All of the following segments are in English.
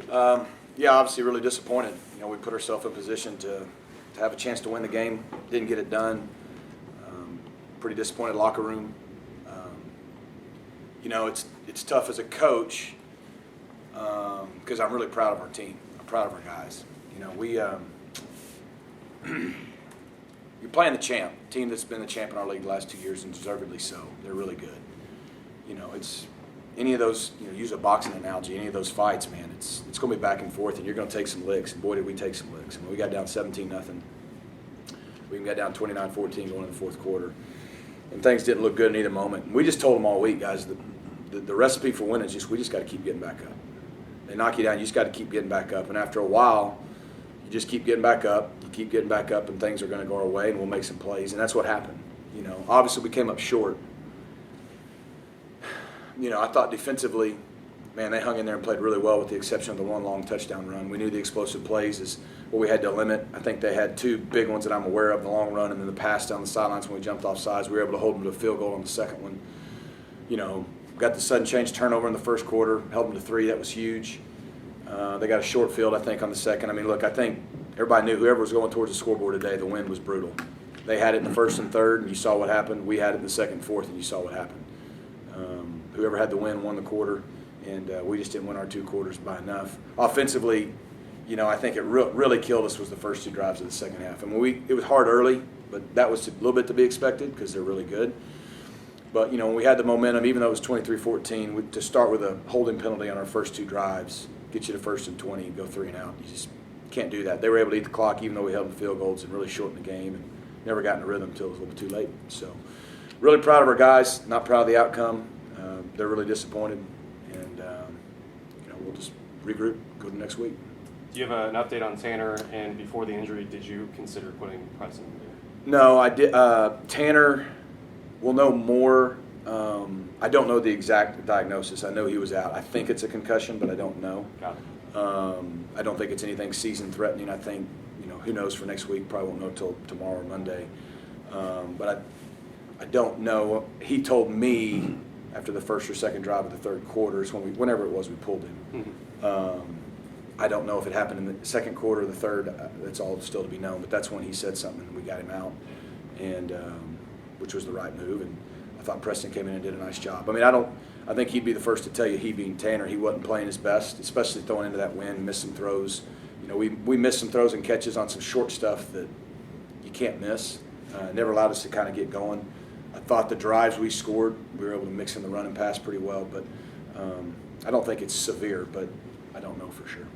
Yeah, obviously really disappointed. We put ourselves in position to have a chance to win the game. Didn't get it done. Pretty disappointed locker room. It's tough as a coach because I'm really proud of our team. I'm proud of our guys. You're playing the champ, team that's been the champ in our league the last 2 years, and deservedly so. They're really good. It's any of those. Use a boxing analogy. Any of those fights, man, it's going to be back and forth, and you're going to take some licks. And boy, did we take some licks. We got down 17-0. We even got down 29-14 going into the fourth quarter, and things didn't look good in either moment. And we just told them all week, guys, the recipe for winning is we just got to keep getting back up. They knock you down, you just got to keep getting back up. And after a while, you just keep getting back up. You keep getting back up, and things are going to go our way, and we'll make some plays. And that's what happened. Obviously we came up short. I thought defensively, man, they hung in there and played really well with the exception of the one long touchdown run. We knew the explosive plays is what we had to limit. I think they had two big ones that I'm aware of, the long run and then the pass down the sidelines when we jumped off sides. We were able to hold them to a field goal on the second one. Got the sudden change turnover in the first quarter, held them to 3. That was huge. They got a short field, I think, on the second. I think everybody knew whoever was going towards the scoreboard today, the wind was brutal. They had it in the first and third, and you saw what happened. We had it in the second and fourth, and you saw what happened. Whoever had the win won the quarter, and we just didn't win our 2 quarters by enough. Offensively, I think it really killed us was the first 2 drives of the second half. It was hard early, but that was a little bit to be expected because they're really good. But, when we had the momentum, even though it was 23-14, to start with a holding penalty on our first 2 drives, get you to 1st and 20 and go 3 and out. You just can't do that. They were able to eat the clock even though we held them field goals and really shortened the game and never got in a rhythm until it was a little bit too late. So really proud of our guys, not proud of the outcome. They're really disappointed, and we'll just regroup, go to next week. Do you have an update on Tanner? And before the injury, did you consider putting Preston in there? No, I did. Tanner will know more. I don't know the exact diagnosis. I know he was out. I think it's a concussion, but I don't know. Got it. I don't think it's anything season-threatening. I think, who knows for next week. Probably won't know until tomorrow or Monday. But I don't know. He told me after the first or second drive of the third quarter, whenever it was we pulled him. Mm-hmm. I don't know if it happened in the second quarter or the third. That's all still to be known. But that's when he said something, and we got him out, and which was the right move. And I thought Preston came in and did a nice job. I think he'd be the first to tell you, he being Tanner, he wasn't playing his best, especially throwing into that wind, missed some throws. We missed some throws and catches on some short stuff that you can't miss. Never allowed us to kind of get going. I thought the drives we scored, we were able to mix in the run and pass pretty well, but I don't think it's severe, but I don't know for sure.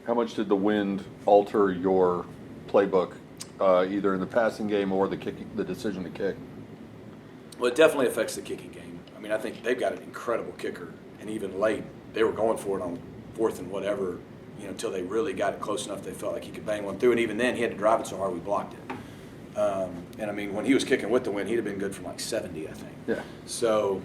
How much did the wind alter your playbook, either in the passing game or the decision to kick? Well, it definitely affects the kicking game. I think they've got an incredible kicker, and even late, they were going for it on 4th and whatever, until they really got it close enough they felt like he could bang one through, and even then, he had to drive it so hard we blocked it. When he was kicking with the wind, he'd have been good from like 70, I think. Yeah. So,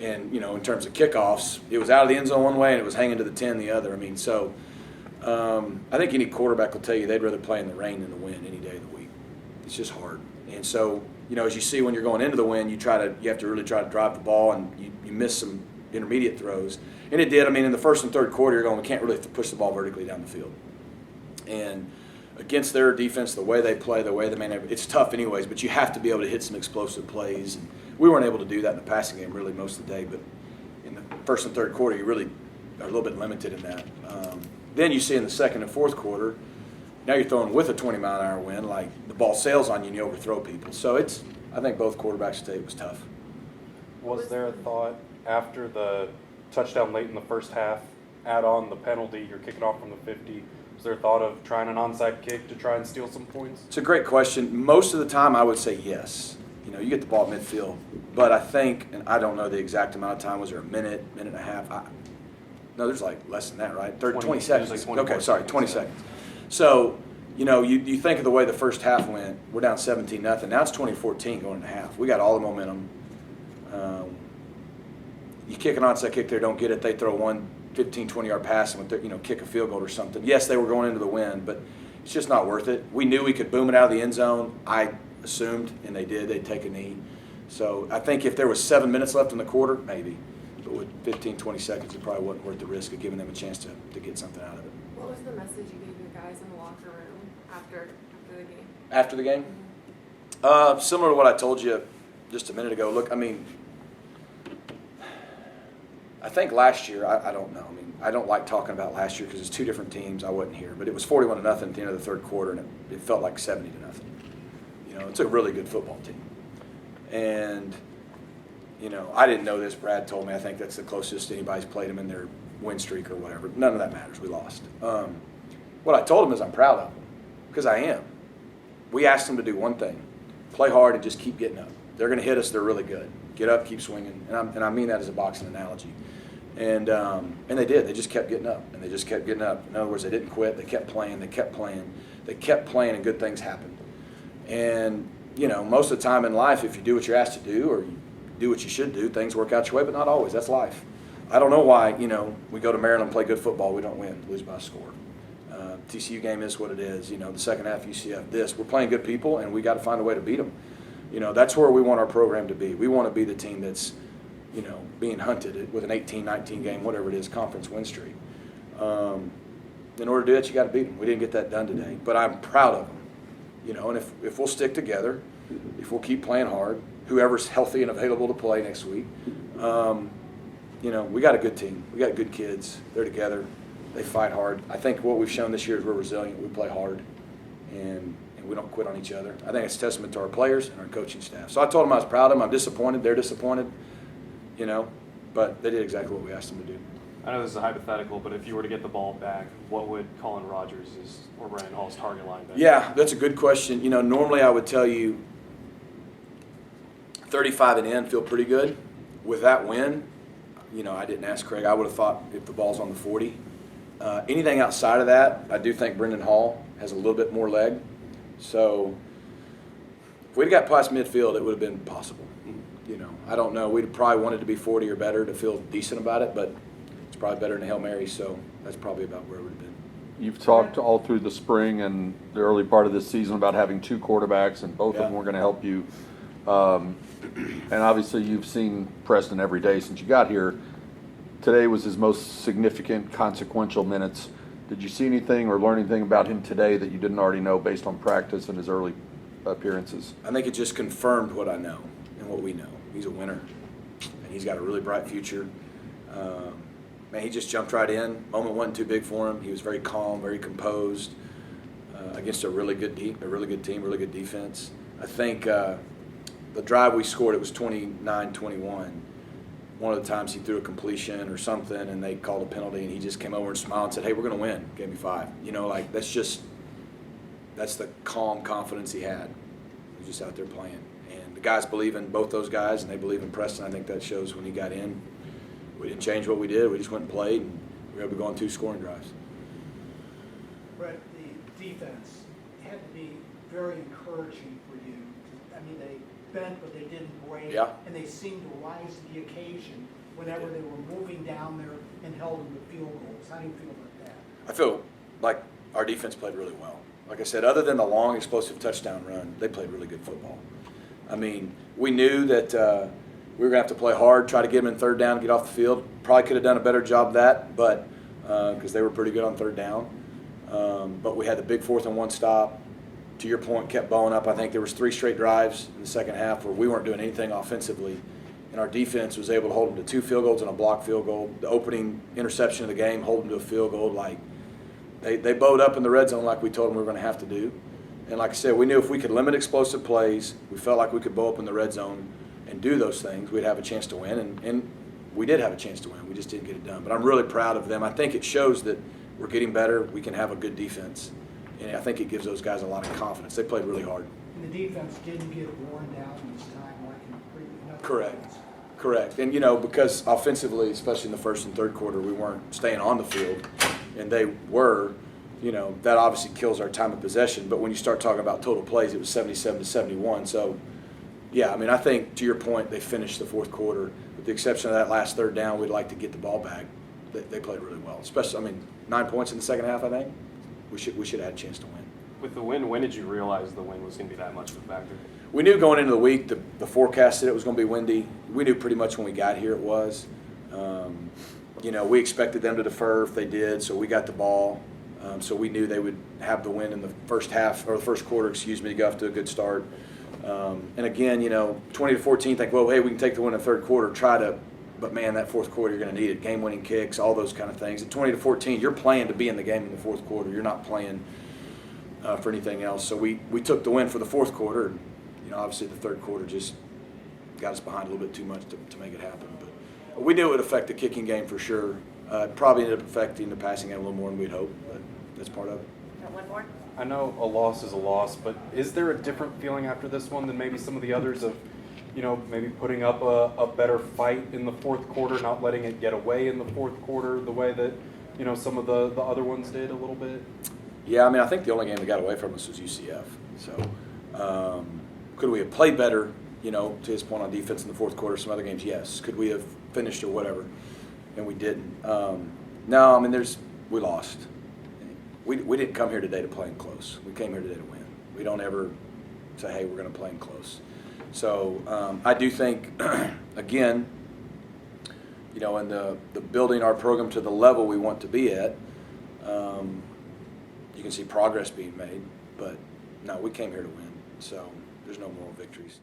and, in terms of kickoffs, it was out of the end zone one way and it was hanging to the 10 the other. I think any quarterback will tell you they'd rather play in the rain than the wind any day of the week. It's just hard. And so, as you see when you're going into the wind, you have to really try to drive the ball, and you miss some intermediate throws. And it did. In the first and third quarter, you're going, we can't really push the ball vertically down the field. And against their defense, the way they play, the way it's tough anyways, but you have to be able to hit some explosive plays. And we weren't able to do that in the passing game really most of the day, but in the first and third quarter, you really are a little bit limited in that. Then you see in the second and fourth quarter, now you're throwing with a 20-mile-an-hour wind, like the ball sails on you and you overthrow people. So I think both quarterbacks today was tough. Was there a thought after the touchdown late in the first half, add on the penalty, you're kicking off from the 50, was there a thought of trying an onside kick to try and steal some points? It's a great question. Most of the time I would say yes. You get the ball at midfield. But I think, and I don't know the exact amount of time, was there a minute and a half? No, there's like less than that, right? 20 seconds. Like 20 seconds. So, you think of the way the first half went, we're down 17-0. Now it's 20-14 going into half. We got all the momentum. You kick an onside kick there, don't get it, they throw one 15, 20-yard pass and kick a field goal or something. Yes, they were going into the wind, but it's just not worth it. We knew we could boom it out of the end zone. I assumed, and they did, they'd take a knee. So I think if there was 7 minutes left in the quarter, maybe. But with 15, 20 seconds, it probably wasn't worth the risk of giving them a chance to get something out of it. What was the message you gave your guys in the locker room after the game? After the game? Similar to what I told you just a minute ago. Look, I mean, I think last year, I don't know. I mean, I don't like talking about last year because it's two different teams. I wasn't here. But it was 41-0 at the end of the third quarter, and it felt like 70-0. You know, it's a really good football team. And, you know, I didn't know this. Brad told me. I think that's the closest anybody's played them in their win streak or whatever. None of that matters. We lost. What I told them is I'm proud of them because I am. We asked them to do one thing. Play hard and just keep getting up. They're going to hit us. They're really good. Get up, keep swinging. And I mean that as a boxing analogy. And they did. They just kept getting up, and they just kept getting up. In other words, they didn't quit. They kept playing. They kept playing. They kept playing, and good things happened. And, you know, most of the time in life, if you do what you're asked to do or you do what you should do, things work out your way, but not always. That's life. I don't know why, you know, we go to Maryland and play good football. We don't win, lose by a score. TCU game is what it is. You know, the second half, UCF, this. We're playing good people, and we got to find a way to beat them. You know, that's where we want our program to be. We want to be the team that's, you know, being hunted with an 18, 19 game, whatever it is, conference win streak. In order to do that, you got to beat them. We didn't get that done today, but I'm proud of them. You know, and if we'll stick together, if we'll keep playing hard, whoever's healthy and available to play next week, you know, we got a good team. We got good kids. They're together. They fight hard. I think what we've shown this year is we're resilient. We play hard, and we don't quit on each other. I think it's a testament to our players and our coaching staff. So I told them I was proud of them. I'm disappointed. They're disappointed, you know, but they did exactly what we asked them to do. I know this is a hypothetical, but if you were to get the ball back, what would Colin Rogers' or Brandon Hall's target line be? Yeah, that's a good question. You know, normally I would tell you 35 and in feel pretty good. With that win, you know, I didn't ask Craig. I would have thought if the ball's on the 40. Anything outside of that, I do think Brendan Hall has a little bit more leg. So if we'd got past midfield, it would have been possible. You know, I don't know. We'd probably wanted to be 40 or better to feel decent about it, but it's probably better than a Hail Mary, so that's probably about where it would have been. You've talked all through the spring and the early part of this season about having two quarterbacks, and both of them were going to help you. And obviously you've seen Preston every day since you got here. Today was his most significant, consequential minutes. Did you see anything or learn anything about him today that you didn't already know based on practice and his early appearances? I think it just confirmed what I know and what we know. He's a winner, and he's got a really bright future. Man, he just jumped right in. Moment wasn't too big for him. He was very calm, very composed against a really good team, really good defense. I think the drive we scored, it was 29-21. One of the times he threw a completion or something, and they called a penalty, and he just came over and smiled and said, "Hey, we're going to win." Gave me 5. You know, like that's the calm confidence he had. He was just out there playing. And the guys believe in both those guys, and they believe in Preston. I think that shows when he got in. We didn't change what we did. We just went and played, and we were able to go on 2 scoring drives. Brett, the defense had to be very encouraging for you. I mean, they bent, but they didn't break. Yeah. And they seemed to rise to the occasion whenever they were moving down there and held them to field goals. How do you feel about that? I feel like our defense played really well. Like I said, other than the long, explosive touchdown run, they played really good football. I mean, we knew that we were going to have to play hard, try to get them in third down, get off the field. Probably could have done a better job of that, but because they were pretty good on third down. But we had the big 4th and 1 stop. To your point, kept bowling up. I think there was 3 straight drives in the second half where we weren't doing anything offensively, and our defense was able to hold them to 2 field goals and a blocked field goal. The opening interception of the game, hold them to a field goal. Like they bowed up in the red zone like we told them we were going to have to do. And like I said, we knew if we could limit explosive plays, we felt like we could bow up in the red zone and do those things, we'd have a chance to win. And we did have a chance to win. We just didn't get it done. But I'm really proud of them. I think it shows that we're getting better. We can have a good defense. And I think it gives those guys a lot of confidence. They played really hard. And the defense didn't get worn down this time like in previous. Correct. And, you know, because offensively, especially in the first and third quarter, we weren't staying on the field, and they were, you know, that obviously kills our time of possession. But when you start talking about total plays, it was 77-71. So, yeah, I mean, I think, to your point, they finished the fourth quarter. With the exception of that last third down, we'd like to get the ball back. They played really well. Especially, I mean, 9 points in the second half, I think. We should have had a chance to win. With the win, when did you realize the win was going to be that much of a factor? We knew going into the week, the forecast said it was going to be windy. We knew pretty much when we got here it was. You know, we expected them to defer if they did, so we got the ball. So we knew they would have the win in the first half, or the first quarter, excuse me, to go off to a good start. And again, you know, 20-14, think, well, hey, we can take the win in the third quarter, but man, that fourth quarter, you're going to need it. Game-winning kicks, all those kind of things. At 20-14, you're playing to be in the game in the fourth quarter. You're not playing for anything else. So we took the win for the fourth quarter. And, you know, obviously the third quarter just got us behind a little bit too much to make it happen. But we knew it would affect the kicking game for sure. It probably ended up affecting the passing game a little more than we'd hoped, but that's part of it. Got one more? I know a loss is a loss, but is there a different feeling after this one than maybe some of the others of, you know, maybe putting up a better fight in the fourth quarter, not letting it get away in the fourth quarter the way that, you know, some of the other ones did a little bit? Yeah, I mean, I think the only game that got away from us was UCF. So could we have played better, you know, to his point on defense in the fourth quarter? Some other games, yes. Could we have finished or whatever? And we didn't. No, I mean, we lost. We didn't come here today to play in close. We came here today to win. We don't ever say, hey, we're going to play in close. So I do think, again, you know, in the building our program to the level we want to be at, you can see progress being made. But, no, we came here to win. So there's no moral victories.